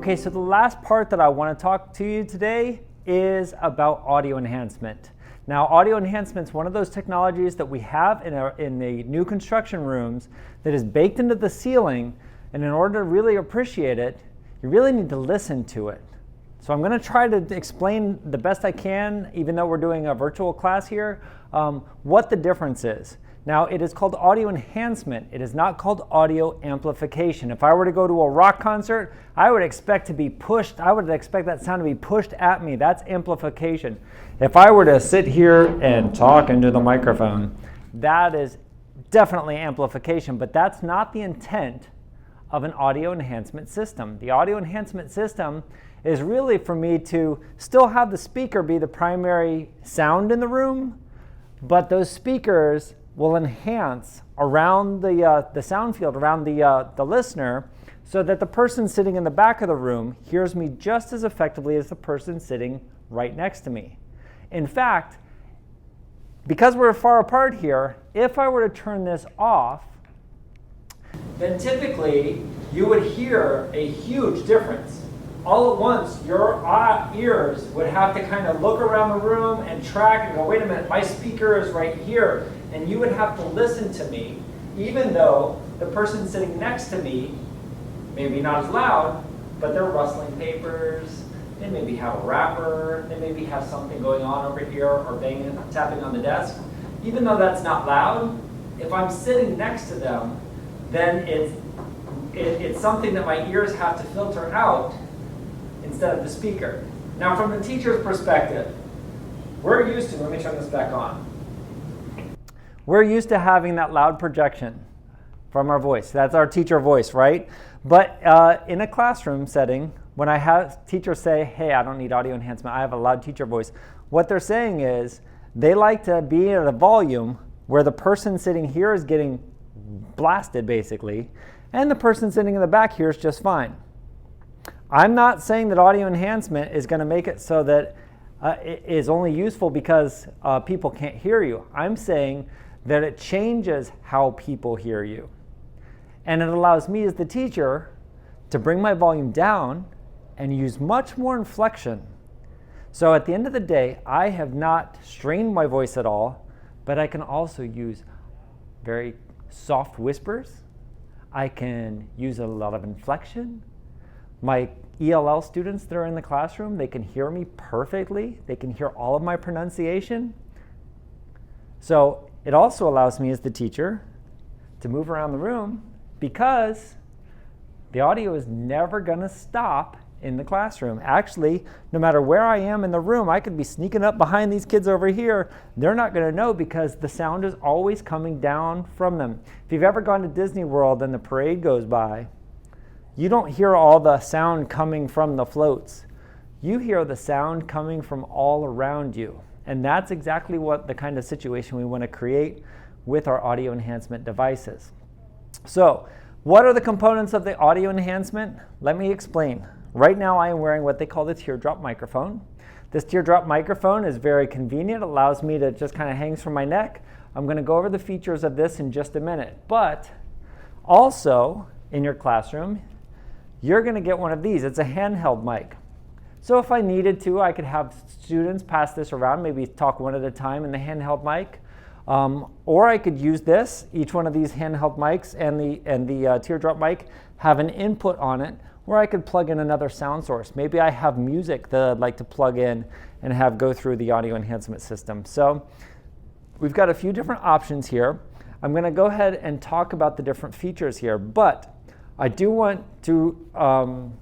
Okay, so the last part that I want to talk to you today is about audio enhancement. Now, audio enhancement is one of those technologies that we have in the new construction rooms that is baked into the ceiling, and in order to really appreciate it, you really need to listen to it. So I'm going to try to explain the best I can, even though we're doing a virtual class here, what the difference is. Now, it is called audio enhancement. It is not called audio amplification. If I were to go to a rock concert, I would expect to be pushed. I would expect that sound to be pushed at me. That's amplification. If I were to sit here and talk into the microphone, that is definitely amplification, but that's not the intent of an audio enhancement system. The audio enhancement system is really for me to still have the speaker be the primary sound in the room, but those speakers will enhance around the sound field, around the listener, so that the person sitting in the back of the room hears me just as effectively as the person sitting right next to me. In fact, because we're far apart here, if I were to turn this off, then typically you would hear a huge difference. All at once, your ears would have to kind of look around the room and track and go, wait a minute, my speaker is right here. And you would have to listen to me, even though the person sitting next to me, maybe not as loud, but they're rustling papers, they maybe have a wrapper, they maybe have something going on over here or banging, tapping on the desk. Even though that's not loud, if I'm sitting next to them, then it's something that my ears have to filter out instead of the speaker. Now, from the teacher's perspective, we're used to, let me turn this back on. We're used to having that loud projection from our voice. That's our teacher voice, right? But in a classroom setting, when I have teachers say, hey, I don't need audio enhancement, I have a loud teacher voice, what they're saying is they like to be at a volume where the person sitting here is getting blasted, basically, and the person sitting in the back here is just fine. I'm not saying that audio enhancement is going to make it so that it is only useful because people can't hear you. I'm saying that it changes how people hear you. And it allows me as the teacher to bring my volume down and use much more inflection. So at the end of the day, I have not strained my voice at all, but I can also use very soft whispers. I can use a lot of inflection. My ELL students that are in the classroom, they can hear me perfectly. They can hear all of my pronunciation. So it also allows me as the teacher to move around the room because the audio is never going to stop in the classroom. Actually, no matter where I am in the room, I could be sneaking up behind these kids over here. They're not going to know because the sound is always coming down from them. If you've ever gone to Disney World and the parade goes by, you don't hear all the sound coming from the floats. You hear the sound coming from all around you. And that's exactly what the kind of situation we want to create with our audio enhancement devices. So, what are the components of the audio enhancement? Let me explain. Right now I am wearing what they call the Teardrop Microphone. This Teardrop Microphone is very convenient. It allows me to just kind of hangs from my neck. I'm going to go over the features of this in just a minute. But also in your classroom, you're going to get one of these. It's a handheld mic. So if I needed to, I could have students pass this around, maybe talk one at a time in the handheld mic. Or I could use this. Each one of these handheld mics and the Teardrop mic have an input on it where I could plug in another sound source. Maybe I have music that I'd like to plug in and have go through the audio enhancement system. So we've got a few different options here. I'm going to go ahead and talk about the different features here, but I do want you to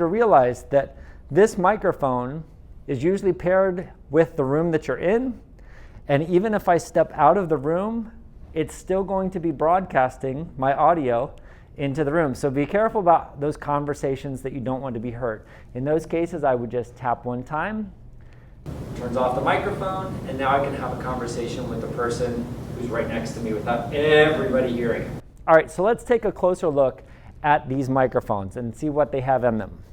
realize that this microphone is usually paired with the room that you're in, and even if I step out of the room, it's still going to be broadcasting my audio into the room. So be careful about those conversations that you don't want to be heard. In those cases, I would just tap one time, turns off the microphone, and now I can have a conversation with the person who's right next to me without everybody hearing it. All right, so let's take a closer look at these microphones and see what they have in them.